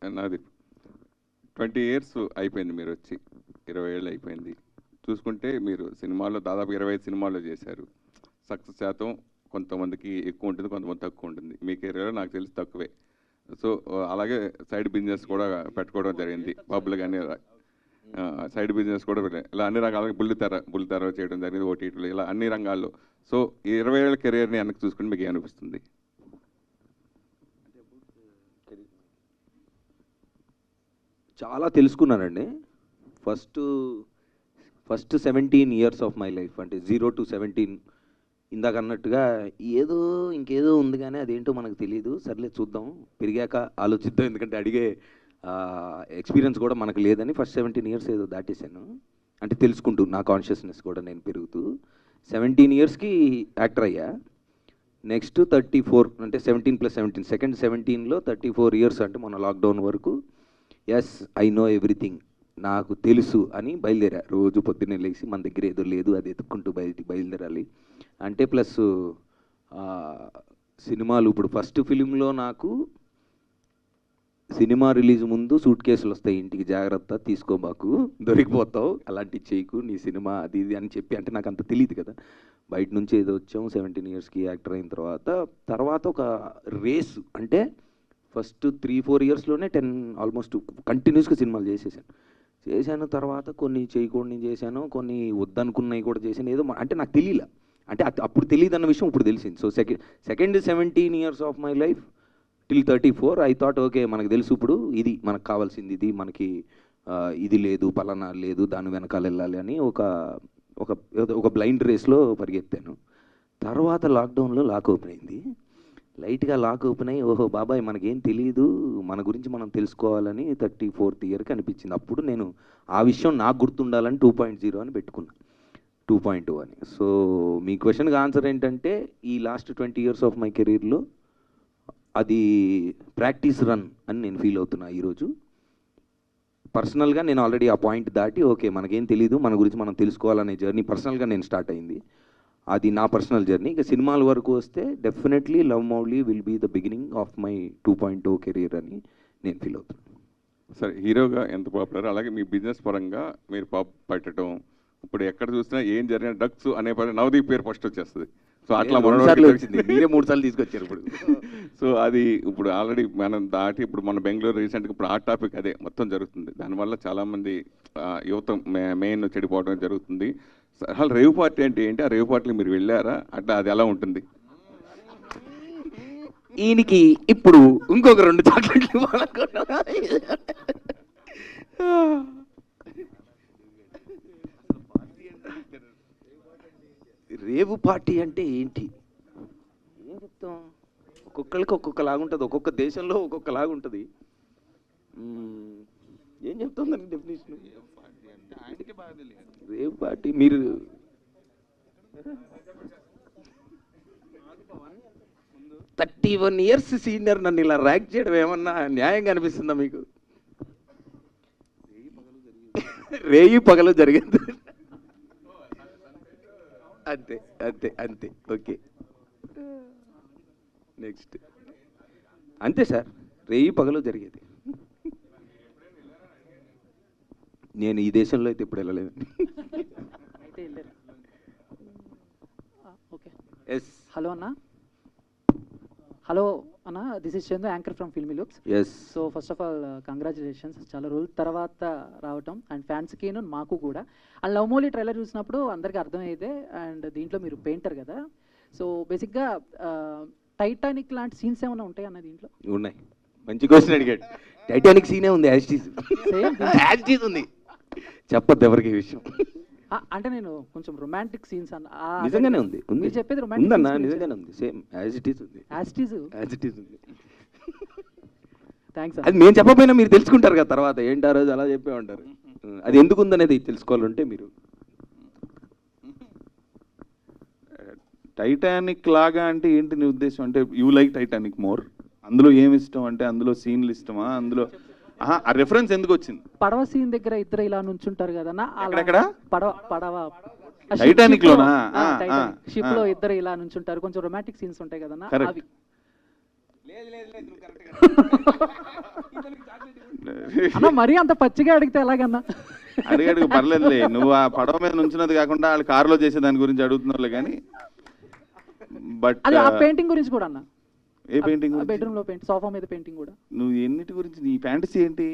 నాది 20 years అయిపోయింది మీరు వచ్చి, 20 ఏళ్ళు అయిపోయింది. చూసుకుంటే మీరు సినిమాల్లో దాదాపు 25 సినిమాల్లో చేశారు. సక్సెస్ శాతం కొంతమందికి ఎక్కువ ఉంటుంది, కొంతమంది తక్కువ ఉంటుంది. మీ కెరీర్లో నాకు తెలిసి తక్కువే. సో అలాగే సైడ్ బిజినెస్ కూడా పెట్టుకోవడం జరిగింది. పబ్లు కానీ సైడ్ బిజినెస్ కూడా ఇలా అన్ని రకాలుగా బుల్లితెర చేయడం జరిగింది, ఓటీటీలు, ఇలా అన్ని రంగాల్లో. సో ఈ 20 ఏళ్ళ కెరీర్ని వెనక్కి చూసుకుని మీకు ఏమనిపిస్తుంది? చాలా తెలుసుకున్నానండి. First 17 years of my life, అంటే 0 to 17, ఇందాక అన్నట్టుగా ఇంకేదో ఉంది కానీ అదేంటో మనకు తెలియదు, సర్లే చూద్దాం, పెరిగాక ఆలోచిద్దాం, ఎందుకంటే అడిగే ఎక్స్పీరియన్స్ కూడా మనకు లేదని ఫస్ట్ 17 years ఏదో దాటేశాను. అంటే తెలుసుకుంటూ నా కాన్షియస్నెస్ కూడా నేను పెరుగుతూ 17 yearsకి యాక్టర్ అయ్యా. నెక్స్ట్ 34, అంటే 17 + 17, సెకండ్ 17లో 34 years, అంటే మన లాక్డౌన్ వరకు ఎస్ ఐ నో ఎవ్రీథింగ్, నాకు తెలుసు అని బయలుదేరా. రోజు పొద్దున్నే లేచి మన దగ్గర ఏదో లేదు అది ఎత్తుక్కుంటూ బయలుదేరాలి అంటే. ప్లస్ సినిమాలు, ఇప్పుడు ఫస్ట్ ఫిలింలో నాకు సినిమా రిలీజ్ ముందు సూట్ కేసులు వస్తాయి ఇంటికి, జాగ్రత్త తీసుకోబాకు, దొరికిపోతావు, అలాంటివి చేయకు, నీ సినిమా అది ఇది అని చెప్పి, అంటే నాకు అంత తెలియదు కదా, బయట నుంచి ఏదో వచ్చాము. 17 yearsకి యాక్టర్ అయిన తర్వాత ఒక రేసు, అంటే ఫస్ట్ 3-4 yearsలోనే 10 ఆల్మోస్ట్ కంటిన్యూస్గా సినిమాలు చేశాను. తర్వాత కొన్ని చేయకూడని చేశాను, కొన్ని వద్దనుకున్నవి కూడా చేశాను. ఏదో అంటే నాకు తెలియలే, అంటే అప్పుడు తెలియదు అన్న విషయం ఇప్పుడు తెలిసింది. So second 17 years of my life till 34 I thought okay, మనకు తెలుసు ఇప్పుడు ఇది మనకు కావాల్సింది, ఇది మనకి ఇది లేదు, పలానా లేదు, దాని వెనకాల వెళ్ళాలి అని ఒక బ్లైండ్ రేస్లో పరిగెత్తాను. తర్వాత లాక్డౌన్లో లాక్ ఓపెన్ అయింది, లైట్గా లాక్ ఓపెన్ అయ్యి ఓహో బాబాయ్ మనకేం తెలియదు, మన గురించి మనం తెలుసుకోవాలని 34th yearకి అనిపించింది. అప్పుడు నేను ఆ విషయం నాకు గుర్తుండాలని 2.0 అని పెట్టుకున్నా, 2.2 అని. సో మీ క్వశ్చన్కి ఆన్సర్ ఏంటంటే, ఈ లాస్ట్ 20 years ఆఫ్ మై కెరీర్లో అది ప్రాక్టీస్ రన్ అని నేను ఫీల్ అవుతున్నా ఈరోజు. పర్సనల్గా నేను ఆల్రెడీ ఆ పాయింట్ దాటి ఓకే మనకేం తెలియదు, మన గురించి మనం తెలుసుకోవాలనే జర్నీ పర్సనల్గా నేను స్టార్ట్ అయింది. అది నా పర్సనల్ జర్నీ. ఇక సినిమాల వరకు వస్తే definitely Love Mouli will be the beginning of my 2.0 career అని నేను ఫీల్ అవుతున్నాను. సరే, హీరోగా ఎంత పాపులర్, అలాగే మీ బిజినెస్ పరంగా మీరు పెట్టడం, ఇప్పుడు ఎక్కడ చూసినా ఏం జరిగిన డక్స్ అనే పని నవదీప్ పేరు ఫస్ట్ వచ్చేస్తుంది. సో అట్లా మీరే 3 సార్లు తీసుకొచ్చారు ఇప్పుడు. సో అది ఇప్పుడు ఆల్రెడీ మనం దాటి ఇప్పుడు మన బెంగళూరు రీసెంట్గా ఇప్పుడు హాట్ టాపిక్ అదే మొత్తం జరుగుతుంది. దానివల్ల చాలామంది యువత మెయిన్ చెడిపోవడం జరుగుతుంది. అసలు రేవ్ పార్టీ అంటే ఏంటి, ఆ రేవ్ పార్టీకి మీరు వెళ్ళారా, అట్లా అది ఎలా ఉంటుంది? ఈయనకి ఇప్పుడు ఇంకొక 2 చాక్లెట్లు రేవు పార్టీ అంటే ఏంటి, ఏం చెప్తాం, ఒక్కొక్కరికి ఒక్కొక్కలాగుంటుంది, ఒక్కొక్క దేశంలో ఒక్కొక్కలాగుంటుంది. ఏం చెప్తుందండి డెఫినేషన్ రేవ్ పార్టీ? మీరు 31 years సీనియర్ నన్ను ఇలా ర్యాక్ చేయడం ఏమన్నా న్యాయంగా అనిపిస్తుందా మీకు? రేయి పగలు జరిగింది, అంతే అంతే అంతే. Okay next. అంతే సార్, రేయి పగలు జరిగేది. నేను ఈ దేశంలో అయితే ఇప్పుడు వెళ్ళలేదు. హలో అన్న, హలో అన్న, this is Chandu, anchor from filmy looks. So first of all congratulations, చాలా రోజుల తర్వాత రావటం, అండ్ ఫ్యాన్స్కిను మాకు కూడా. అండ్ లవ్ మౌలి ట్రైలర్ చూసినప్పుడు అందరికీ అర్థమైతే, అండ్ దీంట్లో మీరు పెయింటర్ కదా, సో బేసిక్గా టైటానిక్ లాంటి సీన్స్ ఏమైనా ఉంటాయి అన్న దీంట్లో? ఉన్నాయి. మంచి క్వశ్చన్ అడిగాడు. టైటానిక్ సీనే ఉంది, యాజ్ టీజ్ ఉంది, చెప్పొద్దు ఎవరికి ఈ విషయం. అంటే నేను కొంచెం రొమాంటిక్ సీన్స్ అన్న, నిజంగానే ఉంది, మీరు చెప్పేది రొమాంటిక్ ఉందన్న, నిజంగానే ఉంది, సేమ్ యాజ్ ఇట్ ఈజ్ ఉంది, యాజ్ ఇట్ ఈజ్ ఉంది. థ్యాంక్స్. అది మేము చెప్పకపోయినా మీరు తెలుసుకుంటారు కదా తర్వాత, ఏంటి ఆ రోజు అలా చెప్పే ఉంటారు. అది ఎందుకు ఉందనేది తెలుసుకోవాలంటే మీరు టైటానిక్ లాగా అంటే ఏంటి నీ ఉద్దేశం? అంటే యూ లైక్ టైటానిక్ మోర్, అందులో ఏమి ఇష్టం, అంటే అందులో సీన్లు ఇష్టమా, అందులో ఆ రెఫరెన్స్ ఎందుకు వచ్చింది? పడవ సీన్ దగ్గర ఇద్దరు ఇలా నుంచుంటారు కదన్నా, పడవ టైటానిక్ లోనా? షిప్ లో ఇద్దరు ఇలా నుంచుంటారు, కొంచెం రొమాంటిక్ సీన్స్ ఉంటాయి కదన్నా అవి. అన్న మరీ అంత పచ్చిగా అడిగితే ఎలాగన్నా? అడిగాడు పర్లేదులే, నువ్వు ఆ పడవ మీద నుంచినది కాకుండా వాళ్ళు కారులో చేసే దాని గురించి అడుగుతున్నారులే కానీ. బట్ అది ఆ పెయింటింగ్ గురించి కూడా అన్న. ఏ పెయింటింగ్? బెడ్రూమ్ లో పెయింట్, సోఫా మీద పెయింటింగ్ కూడా. నువ్వు ఎన్నిటి గురించి, నీ ఫ్యాంటసీ ఏంటి?